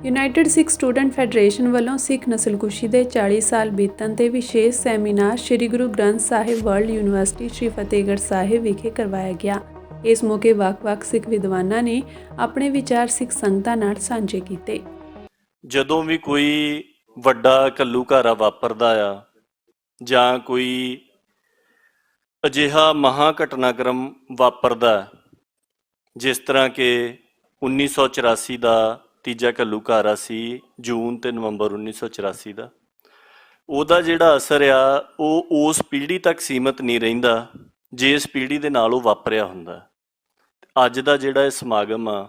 United ਸਿੱਖ student federation ਵੱਲੋਂ ਸਿੱਖ ਨਸਲਕੁਸ਼ੀ ਦੇ 40 ਸਾਲ ਬੀਤਣ ਤੇ ਵਿਸ਼ੇਸ਼ ਸੈਮੀਨਾਰ ਸ੍ਰੀ ਗੁਰੂ ਗ੍ਰੰਥ ਸਾਹਿਬ ਵਰਲਡ ਯੂਨੀਵਰਸਿਟੀ ਸ੍ਰੀ ਫਤਿਹਗੜ੍ਹ ਸਾਹਿਬ ਵਿਖੇ ਕਰਵਾਇਆ ਗਿਆ। ਇਸ ਮੌਕੇ ਵੱਖ-ਵੱਖ ਸਿੱਖ ਵਿਦਵਾਨਾਂ ਨੇ ਆਪਣੇ ਵਿਚਾਰ ਸਿੱਖ ਸੰਗਤਾਂ ਨਾਲ ਸਾਂਝੇ ਕੀਤੇ। ਜਦੋਂ ਵੀ ਕੋਈ ਵੱਡਾ ਘੱਲੂਘਾਰਾ ਵਾਪਰਦਾ ਆ ਜਾਂ ਕੋਈ ਅਜਿਹਾ ਮਹਾਂ ਘਟਨਾਕ੍ਰਮ ਵਾਪਰਦਾ, ਜਿਸ ਤਰ੍ਹਾਂ ਕਿ 1984 ਦਾ ਤੀਜਾ ਘੱਲੂਘਾਰਾ ਸੀ, ਜੂਨ ਤੇ ਨਵੰਬਰ 1984 ਦਾ, ਉਹਦਾ ਜਿਹੜਾ ਅਸਰ ਆ ਉਹ ਉਸ ਪੀੜ੍ਹੀ ਤੱਕ ਸੀਮਤ ਨਹੀਂ ਰਹਿੰਦਾ ਜਿਸ ਪੀੜ੍ਹੀ ਦੇ ਨਾਲ ਉਹ ਵਾਪਰਿਆ ਹੁੰਦਾ। ਅੱਜ ਦਾ ਜਿਹੜਾ ਇਹ ਸਮਾਗਮ ਆ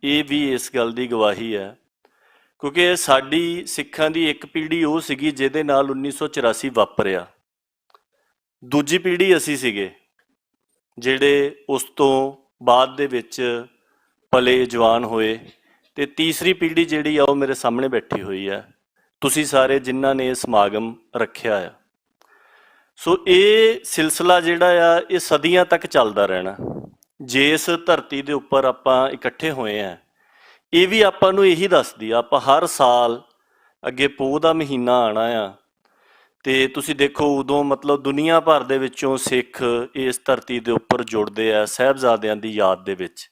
ਇਹ ਵੀ ਇਸ ਗੱਲ ਦੀ ਗਵਾਹੀ ਹੈ, ਕਿਉਂਕਿ ਸਾਡੀ ਸਿੱਖਾਂ ਦੀ ਇੱਕ ਪੀੜ੍ਹੀ ਉਹ ਸੀਗੀ ਜਿਹਦੇ ਨਾਲ 1984 ਵਾਪਰਿਆ। ਦੂਜੀ ਪੀੜ੍ਹੀ ਅਸੀਂ ਸੀਗੇ ਜਿਹੜੇ ਉਸ ਤੋਂ ਬਾਅਦ ਦੇ ਵਿੱਚ ਪਲੇ ਜਵਾਨ ਹੋਏ, ਤੇ ਤੀਸਰੀ ਪੀੜ੍ਹੀ ਜਿਹੜੀ ਆ ਉਹ ਮੇਰੇ ਸਾਹਮਣੇ ਬੈਠੀ ਹੋਈ ਆ, ਤੁਸੀਂ ਸਾਰੇ ਜਿਨ੍ਹਾਂ ਨੇ ਇਹ ਸਮਾਗਮ ਰੱਖਿਆ ਆ। ਸੋ ਇਹ ਸਿਲਸਿਲਾ ਜਿਹੜਾ ਆ ਇਹ ਸਦੀਆਂ ਤੱਕ ਚੱਲਦਾ ਰਹਿਣਾ। ਜਿਸ ਧਰਤੀ ਦੇ ਉੱਪਰ ਆਪਾਂ ਇਕੱਠੇ ਹੋਏ ਆ, ਇਹ ਵੀ ਆਪਾਂ ਨੂੰ ਇਹੀ ਦੱਸਦੀ ਆ। ਆਪਾਂ ਹਰ ਸਾਲ ਅੱਗੇ ਪੋਹ ਦਾ ਮਹੀਨਾ ਆਉਣਾ ਆ, ਤੇ ਤੁਸੀਂ ਦੇਖੋ ਉਦੋਂ ਮਤਲਬ ਦੁਨੀਆ ਭਰ ਦੇ ਵਿੱਚੋਂ ਸਿੱਖ ਇਸ ਧਰਤੀ ਦੇ ਉੱਪਰ ਜੁੜਦੇ ਆ ਸਾਹਿਬਜ਼ਾਦਿਆਂ ਦੀ ਯਾਦ ਦੇ ਵਿੱਚ।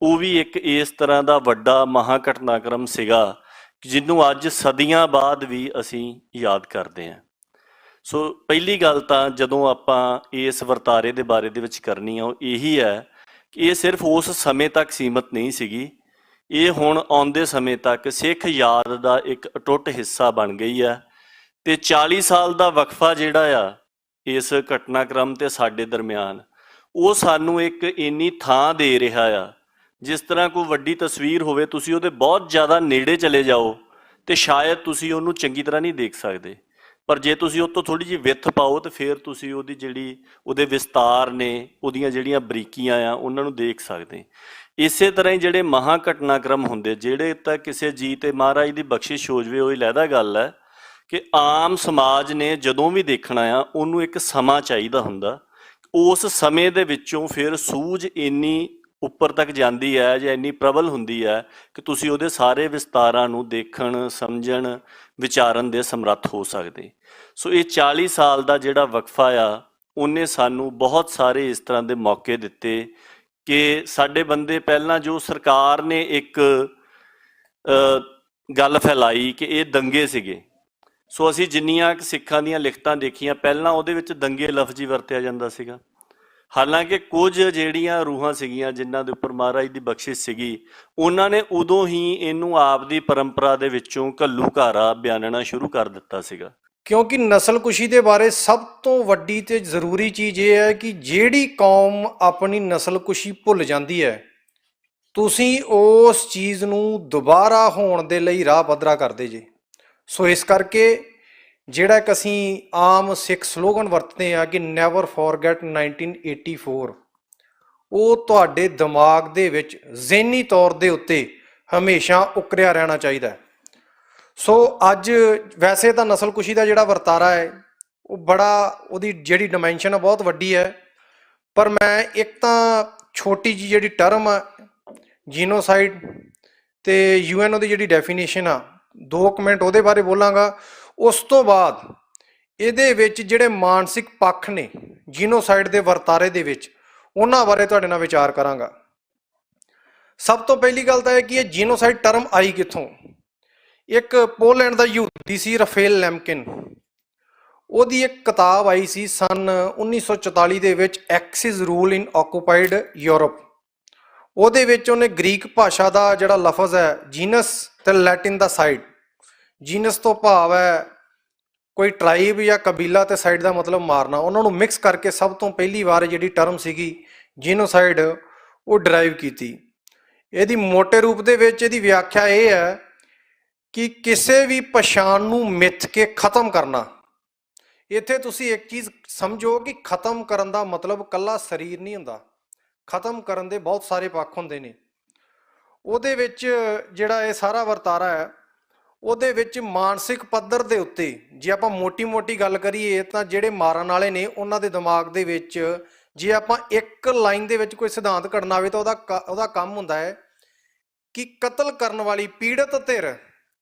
ਉਹ ਵੀ ਇੱਕ ਇਸ ਤਰ੍ਹਾਂ ਦਾ ਵੱਡਾ ਮਹਾਂ ਘਟਨਾਕ੍ਰਮ ਸੀਗਾ ਜਿਹਨੂੰ ਅੱਜ ਸਦੀਆਂ ਬਾਅਦ ਵੀ ਅਸੀਂ ਯਾਦ ਕਰਦੇ ਹਾਂ। ਸੋ ਪਹਿਲੀ ਗੱਲ ਤਾਂ ਜਦੋਂ ਆਪਾਂ ਇਸ ਵਰਤਾਰੇ ਦੇ ਬਾਰੇ ਦੇ ਵਿੱਚ ਕਰਨੀ ਆ ਉਹ ਇਹੀ ਹੈ ਕਿ ਇਹ ਸਿਰਫ ਉਸ ਸਮੇਂ ਤੱਕ ਸੀਮਤ ਨਹੀਂ ਸੀਗੀ, ਇਹ ਹੁਣ ਆਉਂਦੇ ਸਮੇਂ ਤੱਕ ਸਿੱਖ ਯਾਦ ਦਾ ਇੱਕ ਅਟੁੱਟ ਹਿੱਸਾ ਬਣ ਗਈ ਹੈ। ਤੇ 40 ਸਾਲ ਦਾ ਵਕਫਾ ਜਿਹੜਾ ਆ ਇਸ ਘਟਨਾਕ੍ਰਮ ਤੇ ਸਾਡੇ ਦਰਮਿਆਨ, ਉਹ ਸਾਨੂੰ ਇੱਕ ਇੰਨੀ ਥਾਂ ਦੇ ਰਿਹਾ ਆ। ਜਿਸ ਤਰ੍ਹਾਂ ਕੋਈ ਵੱਡੀ ਤਸਵੀਰ ਹੋਵੇ, ਤੁਸੀਂ ਉਹਦੇ ਬਹੁਤ ਜ਼ਿਆਦਾ ਨੇੜੇ ਚਲੇ ਜਾਓ ਤੇ ਸ਼ਾਇਦ ਤੁਸੀਂ ਉਹਨੂੰ ਚੰਗੀ ਤਰ੍ਹਾਂ ਨਹੀਂ ਦੇਖ ਸਕਦੇ, ਪਰ ਜੇ ਤੁਸੀਂ ਉਹ ਤੋਂ ਥੋੜ੍ਹੀ ਜਿਹੀ ਵਿੱਥ ਪਾਓ ਤਾਂ ਫਿਰ ਤੁਸੀਂ ਉਹਦੇ ਵਿਸਤਾਰ ਨੇ, ਉਹਦੀਆਂ ਜਿਹੜੀਆਂ ਬਰੀਕੀਆਂ ਆ ਉਹਨਾਂ ਨੂੰ ਦੇਖ ਸਕਦੇ। ਇਸੇ ਤਰ੍ਹਾਂ ਹੀ ਜਿਹੜੇ ਮਹਾਂ ਘਟਨਾਕ੍ਰਮ ਹੁੰਦੇ, ਜਿਹੜੇ ਤਾਂ ਕਿਸੇ ਜੀ ਤੇ ਮਹਾਰਾਜ ਦੀ ਬਖਸ਼ਿਸ਼ ਹੋ ਜਾਵੇ ਉਹ ਹੀ ਲਹਿਦਾ ਗੱਲ ਹੈ ਕਿ ਆਮ ਸਮਾਜ ਨੇ ਜਦੋਂ ਵੀ ਦੇਖਣਾ ਆ ਉਹਨੂੰ ਇੱਕ ਸਮਾਂ ਚਾਹੀਦਾ ਹੁੰਦਾ। ਉਸ ਸਮੇਂ ਦੇ ਵਿੱਚੋਂ ਫਿਰ ਸੂਝ ਇੰਨੀ ਉੱਪਰ ਤੱਕ ਜਾਂਦੀ ਹੈ ਜਾਂ ਇੰਨੀ ਪ੍ਰਬਲ ਹੁੰਦੀ ਹੈ ਕਿ ਤੁਸੀਂ ਉਹਦੇ ਸਾਰੇ ਵਿਸਤਾਰਾਂ ਨੂੰ ਦੇਖਣ, ਸਮਝਣ, ਵਿਚਾਰਨ ਦੇ ਸਮਰੱਥ ਹੋ ਸਕਦੇ। ਸੋ ਇਹ 40 ਸਾਲ ਦਾ ਜਿਹੜਾ ਵਕਫਾ ਆ ਉਹਨੇ ਸਾਨੂੰ ਬਹੁਤ ਸਾਰੇ ਇਸ ਤਰ੍ਹਾਂ ਦੇ ਮੌਕੇ ਦਿੱਤੇ ਕਿ ਸਾਡੇ ਬੰਦੇ ਪਹਿਲਾਂ ਜੋ ਸਰਕਾਰ ਨੇ ਇੱਕ ਗੱਲ ਫੈਲਾਈ ਕਿ ਇਹ ਦੰਗੇ ਸੀਗੇ। ਸੋ ਅਸੀਂ ਜਿੰਨੀਆਂ ਸਿੱਖਾਂ ਦੀਆਂ ਲਿਖਤਾਂ ਦੇਖੀਆਂ, ਪਹਿਲਾਂ ਉਹਦੇ ਵਿੱਚ ਦੰਗੇ ਲਫ਼ਜ਼ ਹੀ ਵਰਤਿਆ ਜਾਂਦਾ ਸੀਗਾ। ਹਾਲਾਂਕਿ ਕੁਝ ਜਿਹੜੀਆਂ ਰੂਹਾਂ ਸੀਗੀਆਂ ਜਿਨ੍ਹਾਂ ਦੇ ਉੱਪਰ ਮਹਾਰਾਜ ਦੀ ਬਖਸ਼ਿਸ਼ ਸੀਗੀ, ਉਹਨਾਂ ਨੇ ਉਦੋਂ ਹੀ ਇਹਨੂੰ ਆਪ ਦੀ ਪਰੰਪਰਾ ਦੇ ਵਿੱਚੋਂ ਘੱਲੂਘਾਰਾ ਬਿਆਨਣਾ ਸ਼ੁਰੂ ਕਰ ਦਿੱਤਾ ਸੀਗਾ। ਕਿਉਂਕਿ ਨਸਲਕੁਸ਼ੀ ਦੇ ਬਾਰੇ ਸਭ ਤੋਂ ਵੱਡੀ ਤੇ ਜ਼ਰੂਰੀ ਚੀਜ਼ ਇਹ ਹੈ ਕਿ ਜਿਹੜੀ ਕੌਮ ਆਪਣੀ ਨਸਲਕੁਸ਼ੀ ਭੁੱਲ ਜਾਂਦੀ ਹੈ, ਤੁਸੀਂ ਉਸ ਚੀਜ਼ ਨੂੰ ਦੁਬਾਰਾ ਹੋਣ ਦੇ ਲਈ ਰਾਹ ਪੱਧਰਾ ਕਰਦੇ ਜੇ। ਸੋ ਇਸ ਕਰਕੇ ਜਿਹੜਾ ਇੱਕ ਅਸੀਂ ਆਮ ਸਿੱਖ ਸਲੋਗਨ ਵਰਤਦੇ ਹਾਂ ਕਿ ਨੈਵਰ ਫੋਰਗੇਟ 1984, ਉਹ ਤੁਹਾਡੇ ਦਿਮਾਗ ਦੇ ਵਿੱਚ ਜ਼ਿਹਨੀ ਤੌਰ ਦੇ ਉੱਤੇ ਹਮੇਸ਼ਾ ਉਕਰਿਆ ਰਹਿਣਾ ਚਾਹੀਦਾ ਹੈ। ਸੋ ਅੱਜ ਵੈਸੇ ਤਾਂ ਨਸਲਕੁਸ਼ੀ ਦਾ ਜਿਹੜਾ ਵਰਤਾਰਾ ਹੈ ਉਹ ਉਹਦੀ ਜਿਹੜੀ ਡਿਮੈਂਸ਼ਨ ਹੈ ਬਹੁਤ ਵੱਡੀ ਹੈ, ਪਰ ਮੈਂ ਇੱਕ ਤਾਂ ਛੋਟੀ ਜਿਹੀ ਜਿਹੜੀ ਟਰਮ ਆ ਜੀਨੋਸਾਈਡ ਤੇ UN ਦੀ ਜਿਹੜੀ ਡੈਫੀਨੇਸ਼ਨ ਆ, 2 ਮਿੰਟ ਉਹਦੇ ਬਾਰੇ ਬੋਲਾਂਗਾ। ਉਸ ਤੋਂ ਬਾਅਦ ਇਹਦੇ ਵਿੱਚ ਜਿਹੜੇ ਮਾਨਸਿਕ ਪੱਖ ਨੇ ਜੀਨੋਸਾਈਡ ਦੇ ਵਰਤਾਰੇ ਦੇ ਵਿੱਚ, ਉਹਨਾਂ ਬਾਰੇ ਤੁਹਾਡੇ ਨਾਲ ਵਿਚਾਰ ਕਰਾਂਗਾ। ਸਭ ਤੋਂ ਪਹਿਲੀ ਗੱਲ ਤਾਂ ਇਹ ਕਿ ਇਹ ਜੀਨੋਸਾਈਡ ਟਰਮ ਆਈ ਕਿੱਥੋਂ। ਇੱਕ ਪੋਲੈਂਡ ਦਾ ਯਹੂਦੀ ਸੀ ਰਫੇਲ ਲੈਮਕਿਨ, ਉਹਦੀ ਇੱਕ ਕਿਤਾਬ ਆਈ ਸੀ ਸਨ 1944 ਦੇ ਵਿੱਚ, ਐਕਸਿਸ ਰੂਲ ਇਨ ਆਕੂਪਾਈਡ ਯੂਰਪ। ਉਹਦੇ ਵਿੱਚ ਉਹਨੇ ਗ੍ਰੀਕ ਭਾਸ਼ਾ ਦਾ ਜਿਹੜਾ ਲਫ਼ਜ਼ ਹੈ ਜੀਨਸ ਤੇ ਲੈਟਿਨ ਦਾ ਸਾਈਡ, ਜੀਨਸ ਤੋਂ ਭਾਵ ਹੈ ਕੋਈ ਟਰਾਈਬ ਜਾਂ ਕਬੀਲਾ, ਤੇ ਸਾਈਡ ਦਾ ਮਤਲਬ ਮਾਰਨਾ, ਉਹਨਾਂ ਨੂੰ ਮਿਕਸ ਕਰਕੇ ਸਭ ਤੋਂ ਪਹਿਲੀ ਵਾਰ ਜਿਹੜੀ ਟਰਮ ਸੀਗੀ ਜੀਨੋਸਾਈਡ ਉਹ ਡਰਾਈਵ ਕੀਤੀ। ਇਹਦੀ ਮੋਟੇ ਰੂਪ ਦੇ ਵਿੱਚ ਇਹਦੀ ਵਿਆਖਿਆ ਇਹ ਹੈ ਕਿ ਕਿਸੇ ਵੀ ਪਛਾਣ ਨੂੰ ਮਿੱਥ ਕੇ ਖਤਮ ਕਰਨਾ। ਇੱਥੇ ਤੁਸੀਂ ਇੱਕ ਚੀਜ਼ ਸਮਝੋ ਕਿ ਖਤਮ ਕਰਨ ਦਾ ਮਤਲਬ ਇਕੱਲਾ ਸਰੀਰ ਨਹੀਂ ਹੁੰਦਾ, ਖਤਮ ਕਰਨ ਦੇ ਬਹੁਤ ਸਾਰੇ ਪੱਖ ਹੁੰਦੇ ਨੇ। ਉਹਦੇ ਵਿੱਚ ਜਿਹੜਾ ਇਹ ਸਾਰਾ ਵਰਤਾਰਾ ਹੈ ਉਹਦੇ ਵਿੱਚ ਮਾਨਸਿਕ ਪੱਧਰ ਦੇ ਉੱਤੇ ਜੇ ਆਪਾਂ ਮੋਟੀ ਗੱਲ ਕਰੀਏ ਤਾਂ ਜਿਹੜੇ ਮਾਰਨ ਵਾਲੇ ਨੇ ਉਹਨਾਂ ਦੇ ਦਿਮਾਗ ਦੇ ਵਿੱਚ ਜੇ ਆਪਾਂ ਇੱਕ ਲਾਈਨ ਦੇ ਵਿੱਚ ਕੋਈ ਸਿਧਾਂਤ ਘੜਨਾ ਹੋਵੇ ਤਾਂ ਉਹਦਾ ਕੰਮ ਹੁੰਦਾ ਹੈ ਕਿ ਕਤਲ ਕਰਨ ਵਾਲੀ ਪੀੜਤ ਧਿਰ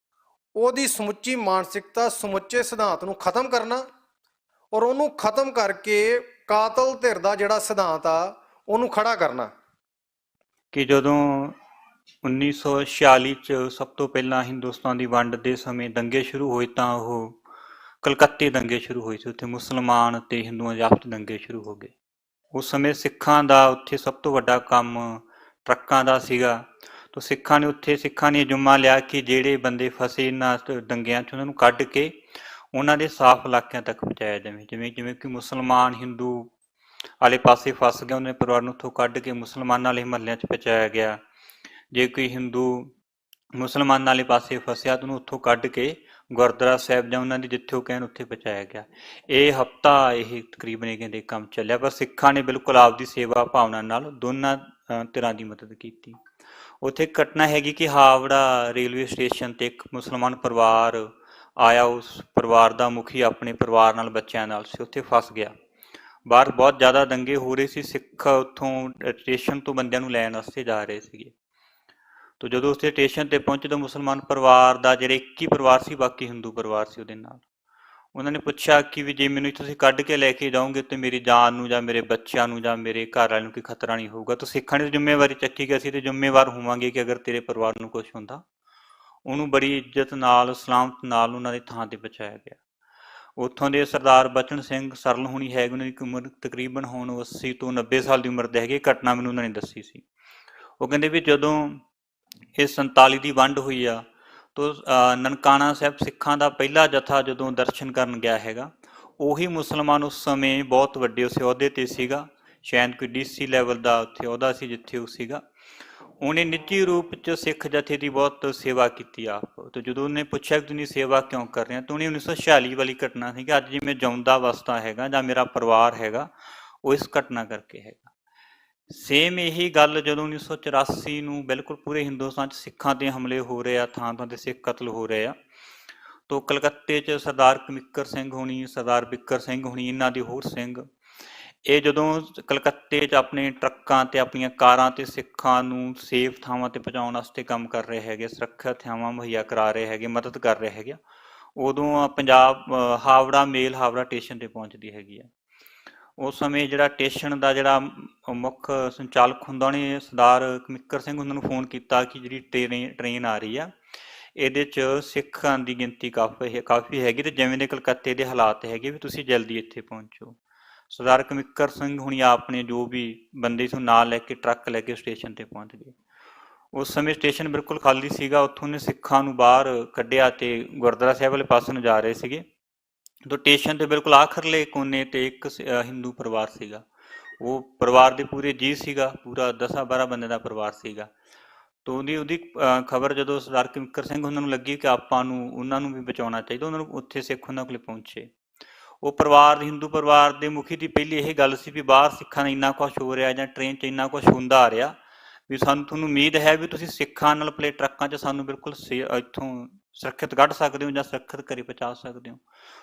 ਉਹਦੀ ਸਮੁੱਚੀ ਮਾਨਸਿਕਤਾ, ਸਮੁੱਚੇ ਸਿਧਾਂਤ ਨੂੰ ਖਤਮ ਕਰਨਾ ਔਰ ਉਹਨੂੰ ਖਤਮ ਕਰਕੇ ਕਾਤਲ ਧਿਰ ਦਾ ਜਿਹੜਾ ਸਿਧਾਂਤ ਆ ਉਹਨੂੰ ਖੜਾ ਕਰਨਾ। ਕਿ ਜਦੋਂ 1946 ਚ ਸਭ ਤੋਂ ਪਹਿਲਾਂ ਹਿੰਦੁਸਤਾਨ ਦੀ ਵੰਡ ਦੇ ਸਮੇਂ ਦੰਗੇ ਸ਼ੁਰੂ ਹੋਏ ਤਾਂ ਉਹ ਕਲਕੱਤੇ ਦੰਗੇ ਸ਼ੁਰੂ ਹੋਏ ਸੀ। ਉੱਥੇ ਮੁਸਲਮਾਨ ਅਤੇ ਹਿੰਦੂਆਂ ਦੇ ਆਪਸ ਦੰਗੇ ਸ਼ੁਰੂ ਹੋ ਗਏ। ਉਸ ਸਮੇਂ ਸਿੱਖਾਂ ਦਾ ਉੱਥੇ ਸਭ ਤੋਂ ਵੱਡਾ ਕੰਮ ਟਰੱਕਾਂ ਦਾ ਸੀਗਾ। ਤਾਂ ਸਿੱਖਾਂ ਨੇ ਜੁਮਾ ਲਿਆ ਕਿ ਜਿਹੜੇ ਬੰਦੇ ਫਸੇ ਇਹਨਾਂ ਦੰਗਿਆਂ 'ਚ ਉਹਨਾਂ ਨੂੰ ਕੱਢ ਕੇ ਉਹਨਾਂ ਦੇ ਸਾਫ਼ ਇਲਾਕਿਆਂ ਤੱਕ ਪਹੁੰਚਾਇਆ ਜਾਵੇ। ਜਿਵੇਂ ਕਿ ਮੁਸਲਮਾਨ ਹਿੰਦੂ ਵਾਲੇ ਪਾਸੇ ਫਸ ਗਿਆ, ਉਹਨਾਂ ਦੇ ਪਰਿਵਾਰ ਨੂੰ ਉੱਥੋਂ ਕੱਢ ਕੇ ਮੁਸਲਮਾਨਾਂ ਵਾਲੇ ਮਹੱਲਿਆਂ 'ਚ ਪਹੁੰਚਾਇਆ ਗਿਆ। ਜੇ ਕੋਈ ਹਿੰਦੂ ਮੁਸਲਮਾਨਾਂ ਵਾਲੇ ਪਾਸੇ ਫਸਿਆ ਤਾਂ ਉਹਨੂੰ ਉੱਥੋਂ ਕੱਢ ਕੇ ਗੁਰਦੁਆਰਾ ਸਾਹਿਬ ਜਾਂ ਉਹਨਾਂ ਦੀ ਜਿੱਥੇ ਉਹ ਕਹਿਣ ਉੱਥੇ ਪਹੁੰਚਾਇਆ ਗਿਆ। ਇਹ ਹਫ਼ਤਾ ਇਹ ਤਕਰੀਬਨ ਇਹ ਕਹਿੰਦੇ ਕੰਮ ਚੱਲਿਆ, ਪਰ ਸਿੱਖਾਂ ਨੇ ਬਿਲਕੁਲ ਆਪਦੀ ਸੇਵਾ ਭਾਵਨਾ ਨਾਲ ਦੋਨਾਂ ਧਿਰਾਂ ਦੀ ਮਦਦ ਕੀਤੀ। ਉੱਥੇ ਇੱਕ ਘਟਨਾ ਹੈਗੀ ਕਿ ਹਾਵੜਾ ਰੇਲਵੇ ਸਟੇਸ਼ਨ 'ਤੇ ਇੱਕ ਮੁਸਲਮਾਨ ਪਰਿਵਾਰ ਆਇਆ। ਉਸ ਪਰਿਵਾਰ ਦਾ ਮੁਖੀ ਆਪਣੇ ਪਰਿਵਾਰ ਨਾਲ, ਬੱਚਿਆਂ ਨਾਲ ਸੀ, ਉੱਥੇ ਫਸ ਗਿਆ। ਬਾਹਰ ਬਹੁਤ ਜ਼ਿਆਦਾ ਦੰਗੇ ਹੋ ਰਹੇ ਸੀ। ਸਿੱਖ ਉੱਥੋਂ ਸਟੇਸ਼ਨ ਤੋਂ ਬੰਦਿਆਂ ਨੂੰ ਲੈਣ ਵਾਸਤੇ ਜਾ ਰਹੇ ਸੀਗੇ। ਤਾਂ ਜਦੋਂ ਉਸੇ ਸਟੇਸ਼ਨ 'ਤੇ ਪਹੁੰਚੇ ਤਾਂ ਮੁਸਲਮਾਨ ਪਰਿਵਾਰ ਦਾ ਜਿਹੜਾ ਇੱਕ ਹੀ ਪਰਿਵਾਰ ਸੀ, ਬਾਕੀ ਹਿੰਦੂ ਪਰਿਵਾਰ ਸੀ ਉਹਦੇ ਨਾਲ, ਉਹਨਾਂ ਨੇ ਪੁੱਛਿਆ ਕਿ ਵੀ ਜੇ ਮੈਨੂੰ ਤੁਸੀਂ ਕੱਢ ਕੇ ਲੈ ਕੇ ਜਾਓਗੇ ਤਾਂ ਮੇਰੀ ਜਾਨ ਨੂੰ ਜਾਂ ਮੇਰੇ ਬੱਚਿਆਂ ਨੂੰ ਜਾਂ ਮੇਰੇ ਘਰ ਵਾਲਿਆਂ ਨੂੰ ਕੋਈ ਖਤਰਾ ਨਹੀਂ ਹੋਊਗਾ। ਤਾਂ ਸਿੱਖਾਂ ਨੇ ਜ਼ਿੰਮੇਵਾਰੀ ਚੱਕੀ ਕਿ ਅਸੀਂ ਤਾਂ ਜ਼ਿੰਮੇਵਾਰ ਹੋਵਾਂਗੇ ਕਿ ਅਗਰ ਤੇਰੇ ਪਰਿਵਾਰ ਨੂੰ ਕੁਛ ਹੁੰਦਾ। ਉਹਨੂੰ ਬੜੀ ਇੱਜ਼ਤ ਨਾਲ, ਸਲਾਮਤ ਨਾਲ ਉਹਨਾਂ ਦੀ ਥਾਂ 'ਤੇ ਪਹੁੰਚਾਇਆ ਗਿਆ। ਉੱਥੋਂ ਦੇ ਸਰਦਾਰ ਬਚਨ ਸਿੰਘ ਸਰਲ ਹੋਣੀ ਹੈਗੇ, ਉਹਨਾਂ ਦੀ ਉਮਰ ਤਕਰੀਬਨ ਹੁਣ 80 ਤੋਂ 90 ਸਾਲ ਦੀ ਉਮਰ ਦੇ ਹੈਗੇ। ਘਟਨਾ ਮੈਨੂੰ ਉਹਨਾਂ ਨੇ ਦੱਸੀ ਸੀ। ਉਹ ਕਹਿੰਦੇ ਵੀ ਜਦੋਂ ਇਹ 47 ਦੀ ਵੰਡ ਹੋਈ ਆ ਤਾਂ ਨਨਕਾਣਾ ਸਾਹਿਬ ਸਿੱਖਾਂ ਦਾ ਪਹਿਲਾ ਜਥਾ ਜਦੋਂ ਦਰਸ਼ਨ ਕਰਨ ਗਿਆ ਹੈਗਾ, ਉਹੀ ਮੁਸਲਮਾਨ ਉਸ ਸਮੇਂ ਬਹੁਤ ਵੱਡੇ ਉਸ ਅਹੁਦੇ 'ਤੇ ਸੀਗਾ, ਸ਼ਾਇਦ ਕੋਈ DC ਲੈਵਲ ਦਾ ਉੱਥੇ ਅਹੁਦਾ ਸੀ ਜਿੱਥੇ ਉਹ ਸੀਗਾ। ਉਹਨੇ ਨਿੱਜੀ ਰੂਪ 'ਚ ਸਿੱਖ ਜਥੇ ਦੀ ਬਹੁਤ ਸੇਵਾ ਕੀਤੀ ਆਪ। ਤੇ ਜਦੋਂ ਉਹਨੇ ਪੁੱਛਿਆ ਕਿ ਤੁਸੀਂ ਸੇਵਾ ਕਿਉਂ ਕਰ ਰਹੇ ਹੋ, ਤਾਂ ਉਹਨੇ 1946 ਵਾਲੀ ਘਟਨਾ ਸੀ ਕਿ ਅੱਜ ਜਿਵੇਂ ਜਿਉਂਦਾ ਵਸਦਾ ਹੈਗਾ ਜਾਂ ਮੇਰਾ ਪਰਿਵਾਰ ਹੈਗਾ, ਉਹ ਇਸ ਘਟਨਾ ਕਰਕੇ ਹੈਗਾ। ਸੇਮ ਇਹੀ ਗੱਲ ਜਦੋਂ 1984 ਨੂੰ ਬਿਲਕੁਲ ਪੂਰੇ ਹਿੰਦੁਸਤਾਨ 'ਚ ਸਿੱਖਾਂ 'ਤੇ ਹਮਲੇ ਹੋ ਰਹੇ ਆ, ਥਾਂ ਥਾਂ 'ਤੇ ਸਿੱਖ ਕਤਲ ਹੋ ਰਹੇ ਆ, ਤਾਂ ਕਲਕੱਤੇ 'ਚ ਸਰਦਾਰ ਕਮਿੱਕਰ ਸਿੰਘ ਹੋਣੀ, ਸਰਦਾਰ ਬਿੱਕਰ ਸਿੰਘ ਹੋਣੀ, ਇਹਨਾਂ ਦੇ ਹੋਰ ਸਿੰਘ, ਇਹ ਜਦੋਂ ਕਲਕੱਤੇ 'ਚ ਆਪਣੇ ਟਰੱਕਾਂ 'ਤੇ ਆਪਣੀਆਂ ਕਾਰਾਂ 'ਤੇ ਸਿੱਖਾਂ ਨੂੰ ਸੇਫ ਥਾਵਾਂ 'ਤੇ ਪਹੁੰਚਾਉਣ ਵਾਸਤੇ ਕੰਮ ਕਰ ਰਹੇ ਹੈਗੇ, ਸੁਰੱਖਿਆ ਥਾਵਾਂ ਮੁਹੱਈਆ ਕਰਾ ਰਹੇ ਹੈਗੇ, ਮਦਦ ਕਰ ਰਹੇ ਹੈਗੇ, ਉਦੋਂ ਪੰਜਾਬ ਹਾਵੜਾ ਮੇਲ ਹਾਵੜਾ ਸਟੇਸ਼ਨ 'ਤੇ ਪਹੁੰਚਦੀ ਹੈਗੀ ਆ। ਉਸ ਸਮੇਂ ਜਿਹੜਾ ਸਟੇਸ਼ਨ ਦਾ ਜਿਹੜਾ ਮੁੱਖ ਸੰਚਾਲਕ ਹੁੰਦਾ, ਉਹਨੇ ਸਰਦਾਰ ਕਮਿੱਕਰ ਸਿੰਘ ਉਹਨਾਂ ਨੂੰ ਫੋਨ ਕੀਤਾ ਕਿ ਜਿਹੜੀ ਟ੍ਰੇਨ ਆ ਰਹੀ ਆ, ਇਹਦੇ 'ਚ ਸਿੱਖਾਂ ਦੀ ਗਿਣਤੀ ਕਾਫੀ ਹੈਗੀ ਅਤੇ ਜਿਵੇਂ ਦੇ ਕਲਕੱਤੇ ਦੇ ਹਾਲਾਤ ਹੈਗੇ ਵੀ ਤੁਸੀਂ ਜਲਦੀ ਇੱਥੇ ਪਹੁੰਚੋ। ਸਰਦਾਰ ਕਮਿੱਕਰ ਸਿੰਘ ਹੁਣੀ ਆਪਣੇ ਜੋ ਵੀ ਬੰਦੇ ਸੀ ਨਾਲ ਲੈ ਕੇ ਟਰੱਕ ਲੈ ਕੇ ਸਟੇਸ਼ਨ 'ਤੇ ਪਹੁੰਚ ਗਏ। ਉਸ ਸਮੇਂ ਸਟੇਸ਼ਨ ਬਿਲਕੁਲ ਖਾਲੀ ਸੀਗਾ। ਉੱਥੋਂ ਨੇ ਸਿੱਖਾਂ ਨੂੰ ਬਾਹਰ ਕੱਢਿਆ ਅਤੇ ਗੁਰਦੁਆਰਾ ਸਾਹਿਬ ਵਾਲੇ ਪਾਸੇ ਨੂੰ ਜਾ ਰਹੇ ਸੀਗੇ। ਤਾਂ ਸਟੇਸ਼ਨ 'ਤੇ ਬਿਲਕੁਲ ਆਖਰਲੇ ਕੋਨੇ 'ਤੇ ਇੱਕ ਹਿੰਦੂ ਪਰਿਵਾਰ ਸੀਗਾ। ਉਹ ਪਰਿਵਾਰ ਦੇ ਪੂਰੇ ਜੀਅ ਸੀਗਾ, ਪੂਰਾ 10-12 ਬੰਦੇ ਦਾ ਪਰਿਵਾਰ ਸੀਗਾ। ਤਾਂ ਉਹਦੀ ਖਬਰ ਜਦੋਂ ਸਰਦਾਰ ਕਮਿੱਕਰ ਸਿੰਘ ਉਹਨਾਂ ਨੂੰ ਲੱਗੀ ਕਿ ਆਪਾਂ ਨੂੰ ਉਹਨਾਂ ਨੂੰ ਵੀ ਬਚਾਉਣਾ ਚਾਹੀਦਾ, ਉਹਨਾਂ ਨੂੰ ਉੱਥੇ ਸਿੱਖ ਉਹਨਾਂ ਕੋਲ ਪਹੁੰਚੇ। ਉਹ ਪਰਿਵਾਰ ਹਿੰਦੂ ਪਰਿਵਾਰ ਦੇ ਮੁਖੀ ਦੀ ਪਹਿਲੀ ਇਹ ਗੱਲ ਸੀ ਵੀ ਬਾਹਰ ਸਿੱਖਾਂ ਦਾ ਇੰਨਾ ਕੁਛ ਹੋ ਰਿਹਾ ਜਾਂ ਟ੍ਰੇਨ 'ਚ ਇੰਨਾ ਕੁਛ ਹੁੰਦਾ ਆ ਰਿਹਾ ਵੀ ਤੁਹਾਨੂੰ ਉਮੀਦ ਹੈ ਵੀ ਤੁਸੀਂ ਸਿੱਖਾਂ ਨਾਲ ਪਲੇ ਟਰੱਕਾਂ 'ਚ ਸਾਨੂੰ ਬਿਲਕੁਲ ਇੱਥੋਂ ਸੁਰੱਖਿਅਤ ਕੱਢ ਸਕਦੇ ਹੋ ਜਾਂ ਸੁਰੱਖਿਅਤ ਘਰੇ ਪਹੁੰਚਾ ਸਕਦੇ ਹੋ।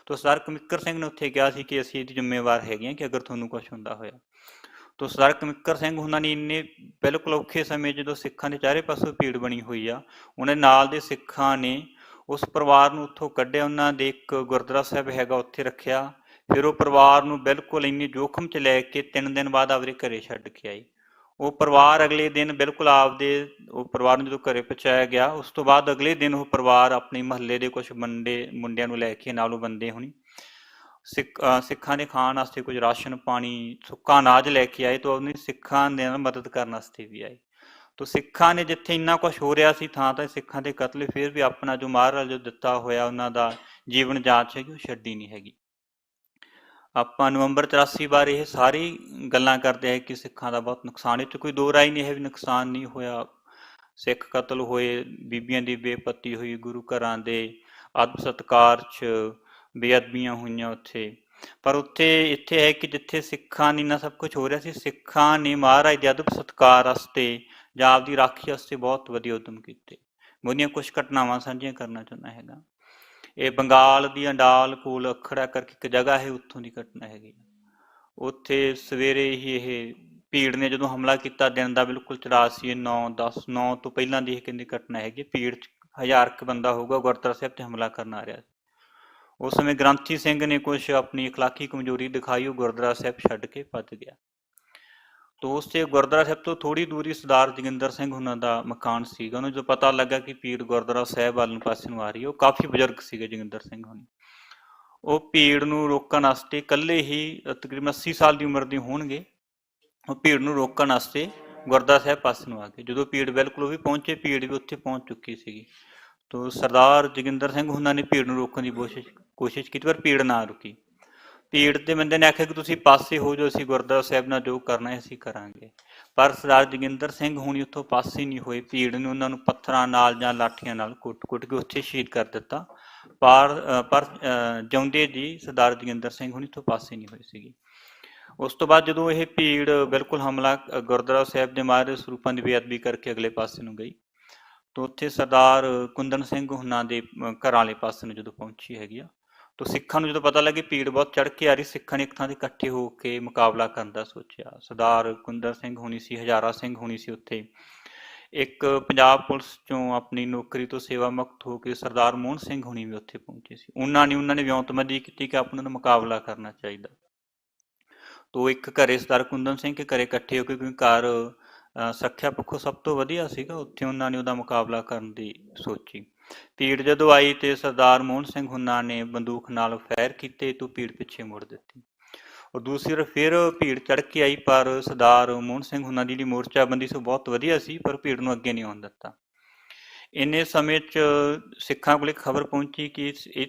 ਤਾਂ ਸਰਦਾਰ ਕਮਿੱਕਰ ਸਿੰਘ ਨੇ ਉੱਥੇ ਕਿਹਾ ਸੀ ਕਿ ਅਸੀਂ ਇਹਦੀ ਜ਼ਿੰਮੇਵਾਰ ਹੈਗੇ ਹਾਂ ਕਿ ਅਗਰ ਤੁਹਾਨੂੰ ਕੁਛ ਹੁੰਦਾ ਹੋਇਆ। ਤਾਂ ਸਰਦਾਰ ਕਮਿੱਕਰ ਸਿੰਘ ਉਹਨਾਂ ਨੇ ਇੰਨੇ ਬਿਲਕੁਲ ਔਖੇ ਸਮੇਂ ਜਦੋਂ ਸਿੱਖਾਂ ਦੇ ਚਾਰੇ ਪਾਸੋਂ ਭੀੜ ਬਣੀ ਹੋਈ ਆ, ਉਹਨਾਂ ਨਾਲ ਦੇ ਸਿੱਖਾਂ ਨੇ ਉਸ ਪਰਿਵਾਰ ਨੂੰ ਉੱਥੋਂ ਕੱਢਿਆ, ਉਹਨਾਂ ਦੇ ਇੱਕ ਗੁਰਦੁਆਰਾ ਸਾਹਿਬ ਹੈਗਾ ਉੱਥੇ ਰੱਖਿਆ। ਫਿਰ ਉਹ ਪਰਿਵਾਰ ਨੂੰ ਬਿਲਕੁਲ ਇੰਨੀ ਜੋਖਮ 'ਚ ਲੈ ਕੇ 3 ਦਿਨ ਬਾਅਦ ਆਪਦੇ ਘਰੇ ਛੱਡ ਕੇ ਆਈ। ਉਹ ਪਰਿਵਾਰ ਅਗਲੇ ਦਿਨ ਬਿਲਕੁਲ ਉਹ ਪਰਿਵਾਰ ਨੂੰ ਜਦੋਂ ਘਰੇ ਪਹੁੰਚਾਇਆ ਗਿਆ, ਉਸ ਤੋਂ ਬਾਅਦ ਅਗਲੇ ਦਿਨ ਉਹ ਪਰਿਵਾਰ ਆਪਣੇ ਮਹੱਲੇ ਦੇ ਕੁਛ ਮੁੰਡਿਆਂ ਨੂੰ ਲੈ ਕੇ ਨਾਲ ਉਹ ਬੰਦੇ ਹੋਣੀ ਸਿੱਖਾਂ ਦੇ ਖਾਣ ਵਾਸਤੇ ਕੁਝ ਰਾਸ਼ਨ ਪਾਣੀ, ਸੁੱਕਾ ਅਨਾਜ ਲੈ ਕੇ ਆਏ। ਤਾਂ ਉਹਨੇ ਸਿੱਖਾਂ ਦੇ ਨਾਲ ਮਦਦ ਕਰਨ ਵਾਸਤੇ ਵੀ ਆਏ। ਤਾਂ ਸਿੱਖਾਂ ਨੇ ਜਿੱਥੇ ਇੰਨਾ ਕੁਛ ਹੋ ਰਿਹਾ ਸੀ ਥਾਂ ਤਾਂ ਸਿੱਖਾਂ ਦੇ ਕਤਲ, ਫਿਰ ਵੀ ਆਪਣਾ ਜੋ ਮਹਾਰਾਜ ਜੋ ਦਿੱਤਾ ਹੋਇਆ ਉਹਨਾਂ ਦਾ ਜੀਵਨ ਜਾਂਚ ਹੈਗੀ ਉਹ ਛੱਡੀ ਨਹੀਂ ਹੈਗੀ। ਆਪਾਂ ਨਵੰਬਰ 84 ਬਾਰੇ ਇਹ ਸਾਰੀ ਗੱਲਾਂ ਕਰਦੇ ਹੈ ਕਿ ਸਿੱਖਾਂ ਦਾ ਬਹੁਤ ਨੁਕਸਾਨ, ਇਹ 'ਚ ਕੋਈ ਦੋ ਰਾਏ ਨਹੀਂ ਹੈ ਵੀ ਨੁਕਸਾਨ ਨਹੀਂ ਹੋਇਆ। ਸਿੱਖ ਕਤਲ ਹੋਏ, ਬੀਬੀਆਂ ਦੀ ਬੇਪੱਤੀ ਹੋਈ, ਗੁਰੂ ਘਰਾਂ ਦੇ ਅਦਬ ਸਤਿਕਾਰ 'ਚ ਬੇਅਦਬੀਆਂ ਹੋਈਆਂ ਉੱਥੇ। ਪਰ ਇੱਥੇ ਹੈ ਕਿ ਜਿੱਥੇ ਸਿੱਖਾਂ ਨੇ ਇੰਨਾ ਸਭ ਕੁਛ ਹੋ ਰਿਹਾ ਸੀ, ਸਿੱਖਾਂ ਨੇ ਮਹਾਰਾਜ ਦੇ ਅਦਬ ਸਤਿਕਾਰ ਵਾਸਤੇ ਜਾਂ ਆਪਦੀ ਰਾਖੀ ਵਾਸਤੇ ਬਹੁਤ ਵਧੀਆ ਉਦਮ ਕੀਤੇ। ਮੈਂ ਉਹਦੀਆਂ ਕੁਛ ਘਟਨਾਵਾਂ ਸਾਂਝੀਆਂ ਕਰਨਾ ਚਾਹੁੰਦਾ ਹੈਗਾ। ਇਹ ਬੰਗਾਲ ਦੀ ਅੰਡਾਲ ਕੋਲ ਅਖੜਾ ਕਰਕੇ ਇੱਕ ਜਗ੍ਹਾ ਹੈ, ਉੱਥੋਂ ਦੀ ਘਟਨਾ ਹੈਗੀ। ਉੱਥੇ ਸਵੇਰੇ ਹੀ ਇਹ ਭੀੜ ਨੇ ਜਦੋਂ ਹਮਲਾ ਕੀਤਾ, ਦਿਨ ਦਾ ਬਿਲਕੁਲ 84 9 10 9 ਤੋਂ ਪਹਿਲਾਂ ਦੀ ਇਹ ਕਹਿੰਦੀ ਘਟਨਾ ਹੈਗੀ। ਭੀੜ 'ਚ 1000 ਕੁ ਬੰਦਾ ਹੋਊਗਾ, ਗੁਰਦੁਆਰਾ ਸਾਹਿਬ ਤੇ ਹਮਲਾ ਕਰਨ ਆ ਰਿਹਾ ਸੀ। ਉਸ ਸਮੇਂ ਗ੍ਰੰਥੀ ਸਿੰਘ ਨੇ ਕੁਛ ਆਪਣੀ ਅਖਲਾਕੀ ਕਮਜ਼ੋਰੀ ਦਿਖਾਈ, ਉਹ ਗੁਰਦੁਆਰਾ ਸਾਹਿਬ ਛੱਡ ਕੇ ਭੱਜ ਗਿਆ। ਤੋ ਉਸ ਤੇ ਗੁਰਦੁਆਰਾ ਸਾਹਿਬ ਤੋਂ ਥੋੜੀ ਦੂਰੀ ਸਰਦਾਰ ਜੋਗਿੰਦਰ ਸਿੰਘ ਉਹਨਾਂ ਦਾ ਮਕਾਨ ਸੀਗਾ। ਉਹਨੂੰ ਜਦੋਂ ਪਤਾ ਲੱਗਾ ਕਿ ਭੀੜ ਗੁਰਦੁਆਰਾ ਸਾਹਿਬ ਵੱਲ ਨੂੰ ਪਾਸੇ ਨੂੰ ਆ ਰਹੀ ਹੈ, ਉਹ ਕਾਫੀ ਬਜ਼ੁਰਗ ਸੀਗੇ ਜੋਗਿੰਦਰ ਸਿੰਘ ਹੋਣੀ, ਉਹ ਭੀੜ ਨੂੰ ਰੋਕਣ ਵਾਸਤੇ ਇਕੱਲੇ ਹੀ ਤਕਰੀਬਨ 80 ਸਾਲ ਦੀ ਉਮਰ ਦੇ ਹੋਣਗੇ, ਉਹ ਭੀੜ ਨੂੰ ਰੋਕਣ ਵਾਸਤੇ ਗੁਰਦੁਆਰਾ ਸਾਹਿਬ ਪਾਸੇ ਨੂੰ ਆ ਗਏ। ਜਦੋਂ ਭੀੜ ਬਿਲਕੁਲ ਉਹ ਵੀ ਪਹੁੰਚੇ, ਭੀੜ ਵੀ ਉੱਥੇ ਪਹੁੰਚ ਚੁੱਕੀ ਸੀਗੀ। ਤੋ ਸਰਦਾਰ ਜੋਗਿੰਦਰ ਸਿੰਘ ਉਹਨਾਂ ਨੇ ਭੀੜ ਨੂੰ ਰੋਕਣ ਦੀ ਕੋਸ਼ਿਸ਼ ਕੀਤੀ, ਪਰ ਭੀੜ ਨਾ ਰੁਕੀ। ਭੀੜ ਦੇ ਬੰਦੇ ਨੇ ਆਖਿਆ ਕਿ ਤੁਸੀਂ ਪਾਸੇ ਹੋ ਜਾਓ, ਅਸੀਂ ਗੁਰਦੁਆਰਾ ਸਾਹਿਬ ਨਾਲ ਜੋ ਕਰਨਾ ਹੈ ਅਸੀਂ ਕਰਾਂਗੇ। ਪਰ ਸਰਦਾਰ ਜੋਗਿੰਦਰ ਸਿੰਘ ਹੁਣੀ ਉੱਥੋਂ ਪਾਸੇ ਨਹੀਂ ਹੋਏ। ਭੀੜ ਨੇ ਉਹਨਾਂ ਨੂੰ ਪੱਥਰਾਂ ਨਾਲ ਜਾਂ ਲਾਠੀਆਂ ਨਾਲ ਕੁੱਟ ਕੇ ਉੱਥੇ ਸ਼ਹੀਦ ਕਰ ਦਿੱਤਾ। ਪਰ ਜਿਉਂਦੇ ਜੀ ਸਰਦਾਰ ਜੋਗਿੰਦਰ ਸਿੰਘ ਹੁਣੀ ਉੱਥੋਂ ਪਾਸੇ ਨਹੀਂ ਹੋਏ ਸੀਗੇ। ਉਸ ਤੋਂ ਬਾਅਦ ਜਦੋਂ ਇਹ ਭੀੜ ਬਿਲਕੁਲ ਹਮਲਾ ਗੁਰਦੁਆਰਾ ਸਾਹਿਬ ਦੇ ਮਹਾਰਾਜ ਸਰੂਪਾਂ ਦੀ ਬੇਅਦਬੀ ਕਰਕੇ ਅਗਲੇ ਪਾਸੇ ਨੂੰ ਗਈ, ਤਾਂ ਉੱਥੇ ਸਰਦਾਰ ਕੁੰਦਨ ਸਿੰਘ ਉਹਨਾਂ ਦੇ ਘਰਾਂ ਵਾਲੇ ਪਾਸੇ ਨੂੰ ਜਦੋਂ ਪਹੁੰਚੀ ਹੈਗੀ ਆ, ਤਾਂ ਸਿੱਖਾਂ ਨੂੰ ਜਦੋਂ ਪਤਾ ਲੱਗੀ ਭੀੜ ਬਹੁਤ ਚੜ੍ਹ ਕੇ ਆ ਰਹੀ, ਸਿੱਖਾਂ ਨੇ ਇੱਕ ਥਾਂ 'ਤੇ ਇਕੱਠੇ ਹੋ ਕੇ ਮੁਕਾਬਲਾ ਕਰਨ ਦਾ ਸੋਚਿਆ। ਸਰਦਾਰ ਕੁੰਦਨ ਸਿੰਘ ਹੋਣੀ ਸੀ, ਹਜ਼ਾਰਾ ਸਿੰਘ ਹੋਣੀ ਸੀ ਉੱਥੇ। ਇੱਕ ਪੰਜਾਬ ਪੁਲਿਸ 'ਚੋਂ ਆਪਣੀ ਨੌਕਰੀ ਤੋਂ ਸੇਵਾ ਮੁਕਤ ਹੋ ਕੇ ਸਰਦਾਰ ਮੋਹਨ ਸਿੰਘ ਹੋਣੀ ਵੀ ਉੱਥੇ ਪਹੁੰਚੇ ਸੀ। ਉਹਨਾਂ ਨੇ ਵਿਉਂਤਬੰਦੀ ਕੀਤੀ ਕਿ ਆਪਾਂ ਨੂੰ ਮੁਕਾਬਲਾ ਕਰਨਾ ਚਾਹੀਦਾ। ਤੋ ਇੱਕ ਘਰੇ ਸਰਦਾਰ ਕੁੰਦਨ ਸਿੰਘ ਕੇ ਘਰੇ ਇਕੱਠੇ ਹੋ ਕੇ, ਕਿਉਂਕਿ ਘਰ ਸੁਰੱਖਿਆ ਪੱਖੋਂ ਸਭ ਤੋਂ ਵਧੀਆ ਸੀਗਾ, ਉੱਥੇ ਉਹਨਾਂ ਨੇ ਉਹਦਾ ਮੁਕਾਬਲਾ ਕਰਨ ਦੀ ਸੋਚੀ। ਭੀੜ ਜਦੋਂ ਆਈ ਤੇ ਸਰਦਾਰ ਮੋਹਨ ਸਿੰਘ ਹੁਣਾਂ ਨੇ ਬੰਦੂਕ ਨਾਲ ਫਾਇਰ ਕੀਤੇ ਤੋਂ ਭੀੜ ਪਿੱਛੇ ਮੁੜ ਦਿੱਤੀ। ਔਰ ਦੂਸਰੀ ਵਾਰ ਫਿਰ ਭੀੜ ਚੜ੍ਹ ਕੇ ਆਈ, ਪਰ ਸਰਦਾਰ ਮੋਹਨ ਸਿੰਘ ਹੁਣਾਂ ਦੀ ਜਿਹੜੀ ਮੋਰਚਾਬੰਦੀ ਸੀ ਬਹੁਤ ਵਧੀਆ ਸੀ, ਪਰ ਭੀੜ ਨੂੰ ਅੱਗੇ ਨਹੀਂ ਆਉਣ ਦਿੱਤਾ। ਇੰਨੇ ਸਮੇਂ 'ਚ ਸਿੱਖਾਂ ਕੋਲ ਇੱਕ ਖਬਰ ਪਹੁੰਚੀ ਕਿ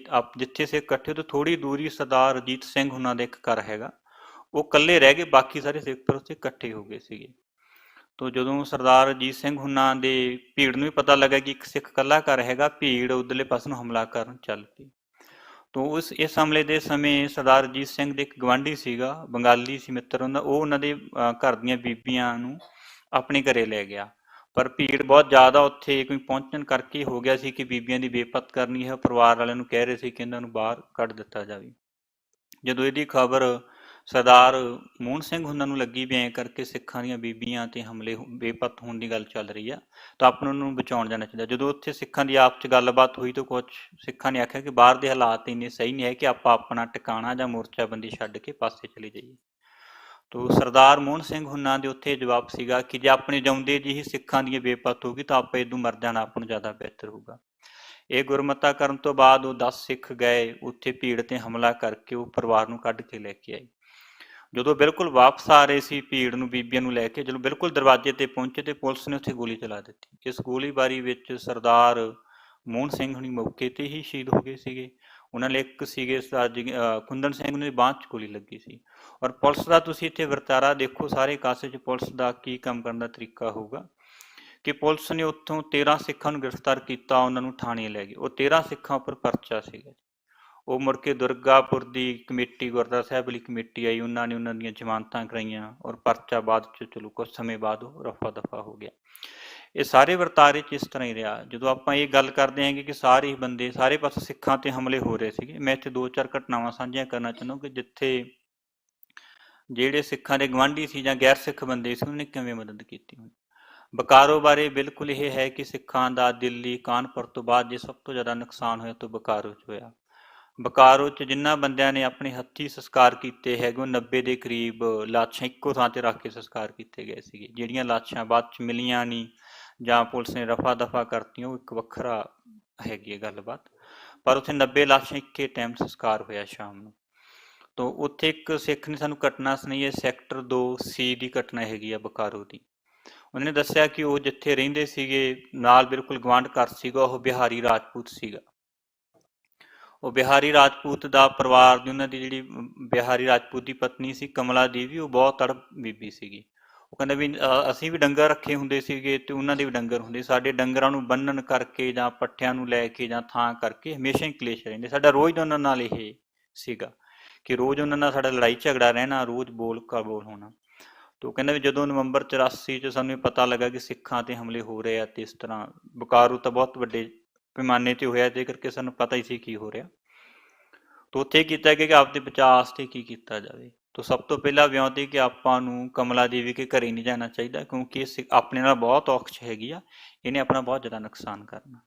ਜਿੱਥੇ ਸਿੱਖ ਇਕੱਠੇ ਤੋਂ ਥੋੜ੍ਹੀ ਦੂਰੀ ਸਰਦਾਰ ਅਜੀਤ ਸਿੰਘ ਹੁਣਾਂ ਦਾ ਇੱਕ ਘਰ ਹੈਗਾ, ਉਹ ਇਕੱਲੇ ਰਹਿ ਗਏ, ਬਾਕੀ ਸਾਰੇ ਸਿੱਖ ਫਿਰ ਉੱਥੇ ਇਕੱਠੇ ਹੋ ਗਏ ਸੀਗੇ। ਤੋ ਜਦੋਂ ਸਰਦਾਰ ਅਜੀਤ ਸਿੰਘ ਹੁਣਾਂ ਦੇ ਭੀੜ ਨੂੰ ਵੀ ਪਤਾ ਲੱਗਾ ਕਿ ਇੱਕ ਸਿੱਖ ਇਕੱਲਾ ਘਰ ਹੈਗਾ, ਭੀੜ ਉਧਰਲੇ ਪਾਸੇ ਨੂੰ ਹਮਲਾ ਕਰਨ ਚੱਲ ਪਈ। ਤੋ ਇਸ ਹਮਲੇ ਦੇ ਸਮੇਂ ਸਰਦਾਰ ਅਜੀਤ ਸਿੰਘ ਦੇ ਇੱਕ ਗਵਾਂਢੀ ਸੀਗਾ, ਬੰਗਾਲੀ ਸੀ ਮਿੱਤਰ ਉਹ ਉਹਨਾਂ ਦੇ ਘਰ ਦੀਆਂ ਬੀਬੀਆਂ ਨੂੰ ਆਪਣੇ ਘਰੇ ਲੈ ਗਿਆ। ਪਰ ਭੀੜ ਬਹੁਤ ਜ਼ਿਆਦਾ ਉੱਥੇ ਕੋਈ ਪਹੁੰਚਣ ਕਰਕੇ ਹੋ ਗਿਆ ਸੀ ਕਿ ਬੀਬੀਆਂ ਦੀ ਬੇਪਤ ਕਰਨੀ ਹੈ। ਪਰਿਵਾਰ ਵਾਲਿਆਂ ਨੂੰ ਕਹਿ ਰਹੇ ਸੀ ਕਿ ਇਹਨਾਂ ਨੂੰ ਬਾਹਰ ਕੱਢ ਦਿੱਤਾ ਜਾਵੇ। ਜਦੋਂ ਇਹਦੀ ਖਬਰ ਸਰਦਾਰ ਮੋਹਨ ਸਿੰਘ ਉਹਨਾਂ ਨੂੰ ਲੱਗੀ ਵੀ ਐਂ ਕਰਕੇ ਸਿੱਖਾਂ ਦੀਆਂ ਬੀਬੀਆਂ ਤੇ ਹਮਲੇ ਬੇਪਤ ਹੋਣ ਦੀ ਗੱਲ ਚੱਲ ਰਹੀ ਆ, ਤਾਂ ਆਪਾਂ ਨੂੰ ਬਚਾਉਣ ਜਾਣਾ ਚਾਹੀਦਾ। ਜਦੋਂ ਉੱਥੇ ਸਿੱਖਾਂ ਦੀ ਆਪਸ 'ਚ ਗੱਲਬਾਤ ਹੋਈ ਤਾਂ ਕੁਝ ਸਿੱਖਾਂ ਨੇ ਆਖਿਆ ਕਿ ਬਾਹਰ ਦੇ ਹਾਲਾਤ ਇੰਨੇ ਸਹੀ ਨਹੀਂ ਹੈ ਕਿ ਆਪਾਂ ਆਪਣਾ ਟਿਕਾਣਾ ਜਾਂ ਮੋਰਚਾਬੰਦੀ ਛੱਡ ਕੇ ਪਾਸੇ ਚਲੇ ਜਾਈਏ। ਤੋ ਸਰਦਾਰ ਮੋਹਨ ਸਿੰਘ ਹੁਣਾਂ ਦੇ ਉੱਥੇ ਜਵਾਬ ਸੀਗਾ ਕਿ ਜੇ ਆਪਣੇ ਜਿਉਂਦੇ ਜੀ ਹੀ ਸਿੱਖਾਂ ਦੀ ਬੇਪਤ ਹੋਊਗੀ ਤਾਂ ਆਪਾਂ ਇਦੋਂ ਮਰ ਜਾਣਾ ਆਪਾਂ ਨੂੰ ਜ਼ਿਆਦਾ ਬਿਹਤਰ ਹੋਊਗਾ। ਇਹ ਗੁਰਮਤਾ ਕਰਨ ਤੋਂ ਬਾਅਦ ਉਹ 10 ਸਿੱਖ ਗਏ ਉੱਥੇ, ਭੀੜ ਤੇ ਹਮਲਾ ਕਰਕੇ ਉਹ ਪਰਿਵਾਰ ਨੂੰ ਕੱਢ ਕੇ ਲੈ ਕੇ ਆਏ। ਜਦੋਂ ਬਿਲਕੁਲ ਵਾਪਸ ਆ ਰਹੇ ਸੀ ਭੀੜ ਨੂੰ ਬੀਬੀਆਂ ਨੂੰ ਲੈ ਕੇ, ਜਦੋਂ ਬਿਲਕੁਲ ਦਰਵਾਜ਼ੇ ਤੇ ਪਹੁੰਚੇ ਤੇ ਪੁਲਿਸ ਨੇ ਉੱਥੇ ਗੋਲੀ ਚਲਾ ਦਿੱਤੀ। ਇਸ ਗੋਲੀਬਾਰੀ ਵਿੱਚ ਸਰਦਾਰ ਮੋਹਨ ਸਿੰਘ ਹੁਣੀ ਮੌਕੇ ਤੇ ਹੀ ਸ਼ਹੀਦ ਹੋ ਗਏ ਸੀਗੇ। ਉਹਨਾਂ ਨੇ ਇੱਕ ਸੀਗੇ ਕੁੰਦਨ ਸਿੰਘ ਨੂੰ ਬਾਂਹ 'ਚ ਗੋਲੀ ਲੱਗੀ ਸੀ। ਔਰ ਪੁਲਿਸ ਦਾ ਤੁਸੀਂ ਇੱਥੇ ਵਰਤਾਰਾ ਦੇਖੋ, ਸਾਰੇ ਕਾਸੇ 'ਚ ਪੁਲਿਸ ਦਾ ਕੀ ਕੰਮ ਕਰਨ ਦਾ ਤਰੀਕਾ ਹੋਊਗਾ ਕਿ ਪੁਲਿਸ ਨੇ ਉੱਥੋਂ 13 ਸਿੱਖਾਂ ਨੂੰ ਗ੍ਰਿਫਤਾਰ ਕੀਤਾ, ਉਹਨਾਂ ਨੂੰ ਥਾਣੇ ਲੈ ਗਏ। ਉਹ 13 ਸਿੱਖਾਂ ਉੱਪਰ ਪਰਚਾ ਸੀਗਾ। ਉਹ ਮੁੜ ਕੇ ਦੁਰਗਾਪੁਰ ਦੀ ਕਮੇਟੀ, ਗੁਰਦੁਆਰਾ ਸਾਹਿਬ ਵਾਲੀ ਕਮੇਟੀ ਆਈ, ਉਹਨਾਂ ਨੇ ਉਹਨਾਂ ਦੀਆਂ ਜ਼ਮਾਨਤਾਂ ਕਰਾਈਆਂ ਔਰ ਪਰਚਾ ਬਾਅਦ 'ਚ ਚਲੋ ਕੁਝ ਸਮੇਂ ਬਾਅਦ ਉਹ ਰਫਾ ਦਫਾ ਹੋ ਗਿਆ। ਇਹ ਸਾਰੇ ਵਰਤਾਰੇ 'ਚ ਇਸ ਤਰ੍ਹਾਂ ਹੀ ਰਿਹਾ। ਜਦੋਂ ਆਪਾਂ ਇਹ ਗੱਲ ਕਰਦੇ ਹਾਂ ਕਿ ਸਾਰੇ ਹੀ ਬੰਦੇ ਸਾਰੇ ਪਾਸੇ ਸਿੱਖਾਂ ਤੇ ਹਮਲੇ ਹੋ ਰਹੇ ਸੀਗੇ, ਮੈਂ ਇੱਥੇ 2-4 ਘਟਨਾਵਾਂ ਸਾਂਝੀਆਂ ਕਰਨਾ ਚਾਹੁੰਦਾ ਕਿ ਜਿੱਥੇ ਜਿਹੜੇ ਸਿੱਖਾਂ ਦੇ ਗਵਾਂਢੀ ਸੀ ਜਾਂ ਗੈਰ ਸਿੱਖ ਬੰਦੇ ਸੀ, ਉਹਨਾਂ ਨੇ ਕਿਵੇਂ ਮਦਦ ਕੀਤੀ। ਬਕਾਰੋ ਬਾਰੇ ਬਿਲਕੁਲ ਇਹ ਹੈ ਕਿ ਸਿੱਖਾਂ ਦਾ ਦਿੱਲੀ ਕਾਨਪੁਰ ਤੋਂ ਬਾਅਦ ਜੇ ਸਭ ਤੋਂ ਜ਼ਿਆਦਾ ਨੁਕਸਾਨ ਹੋਇਆ ਤਾਂ ਬਕਾਰੋ 'ਚ ਹੋਇਆ। ਬਕਾਰੋ 'ਚ ਜਿਨ੍ਹਾਂ ਬੰਦਿਆਂ ਨੇ ਆਪਣੇ ਹੱਥੀਂ ਸੰਸਕਾਰ ਕੀਤੇ ਹੈਗੇ, ਉਹ 90 ਦੇ ਕਰੀਬ ਲਾਸ਼ਾਂ ਇੱਕੋ ਥਾਂ 'ਤੇ ਰੱਖ ਕੇ ਸੰਸਕਾਰ ਕੀਤੇ ਗਏ ਸੀਗੇ। ਜਿਹੜੀਆਂ ਲਾਸ਼ਾਂ ਬਾਅਦ 'ਚ ਮਿਲੀਆਂ ਨਹੀਂ ਜਾਂ ਪੁਲਿਸ ਨੇ ਰਫਾ ਦਫਾ ਕਰਤੀਆਂ, ਉਹ ਇੱਕ ਵੱਖਰਾ ਹੈਗੀ ਹੈ ਗੱਲਬਾਤ। ਪਰ ਉੱਥੇ 90 ਲਾਸ਼ਾਂ ਇੱਕੇ ਟਾਈਮ ਸੰਸਕਾਰ ਹੋਇਆ ਸ਼ਾਮ ਨੂੰ। ਤਾਂ ਉੱਥੇ ਇੱਕ ਸਿੱਖ ਨੇ ਸਾਨੂੰ ਘਟਨਾ ਸੁਣਾਈ ਹੈ, ਸੈਕਟਰ 2C ਦੀ ਘਟਨਾ ਹੈਗੀ ਆ ਬਕਾਰੋ ਦੀ। ਉਹਨੇ ਦੱਸਿਆ ਕਿ ਉਹ ਜਿੱਥੇ ਰਹਿੰਦੇ ਸੀਗੇ ਨਾਲ ਬਿਲਕੁਲ ਗੁਆਂਢ ਘਰ ਸੀਗਾ, ਉਹ ਬਿਹਾਰੀ ਰਾਜਪੂਤ ਸੀਗਾ। ਉਹ ਬਿਹਾਰੀ ਰਾਜਪੂਤ ਦਾ ਪਰਿਵਾਰ ਦੀ, ਉਹਨਾਂ ਦੀ ਜਿਹੜੀ ਬਿਹਾਰੀ ਰਾਜਪੂਤ ਦੀ ਪਤਨੀ ਸੀ ਕਮਲਾ ਦੇਵੀ, ਉਹ ਬਹੁਤ ਤੜਪ ਬੀਬੀ ਸੀਗੀ। ਉਹ ਕਹਿੰਦਾ ਵੀ ਅਸੀਂ ਵੀ ਡੰਗਰ ਰੱਖੇ ਹੁੰਦੇ ਸੀਗੇ ਤੇ ਉਹਨਾਂ ਦੇ ਵੀ ਡੰਗਰ ਹੁੰਦੇ। ਸਾਡੇ ਡੰਗਰਾਂ ਨੂੰ ਬੰਨਣ ਕਰਕੇ ਜਾਂ ਪੱਠਿਆਂ ਨੂੰ ਲੈ ਕੇ ਜਾਂ ਥਾਂ ਕਰਕੇ ਹਮੇਸ਼ਾ ਹੀ ਕਲੇਸ਼ ਰਹਿੰਦੇ। ਸਾਡਾ ਰੋਜ਼ ਦਾ ਉਹਨਾਂ ਨਾਲ ਇਹ ਸੀਗਾ ਕਿ ਰੋਜ਼ ਉਹਨਾਂ ਨਾਲ ਸਾਡਾ ਲੜਾਈ ਝਗੜਾ ਰਹਿਣਾ, ਰੋਜ਼ ਬੋਲ ਹੋਣਾ। ਤੇ ਉਹ ਕਹਿੰਦਾ ਵੀ ਜਦੋਂ ਨਵੰਬਰ 84 'ਚ ਸਾਨੂੰ ਪਤਾ ਲੱਗਾ ਕਿ ਸਿੱਖਾਂ ਤੇ ਹਮਲੇ ਹੋ ਰਹੇ ਆ ਤੇ ਇਸ ਤਰ੍ਹਾਂ ਬਕਾਰੋ ਤਾਂ ਬਹੁਤ ਵੱਡੇ ਪੈਮਾਨੇ ਤੇ ਹੋਇਆ, ਤੇ ਕਰਕੇ ਸਾਨੂੰ ਪਤਾ ਹੀ ਸੀ ਕੀ ਹੋ ਰਿਹਾ। ਤਾਂ ਉੱਥੇ ਕੀਤਾ ਕਿ ਆਪਦੇ ਬਚਾਅ ਵਾਸਤੇ ਕੀ ਕੀਤਾ ਜਾਵੇ। ਤੋ ਸਭ ਤੋਂ ਪਹਿਲਾਂ ਵਿਉਂਤੀ ਕਿ ਆਪਾਂ ਨੂੰ ਕਮਲਾ ਦੇਵੀ ਕੇ ਘਰੇ ਨਹੀਂ ਜਾਣਾ ਚਾਹੀਦਾ, ਕਿਉਂਕਿ ਇਹ ਆਪਣੇ ਨਾਲ ਬਹੁਤ ਔਖਸ਼ ਹੈਗੀ ਆ, ਇਹਨੇ ਆਪਣਾ ਬਹੁਤ ਜ਼ਿਆਦਾ ਨੁਕਸਾਨ ਕਰਨਾ।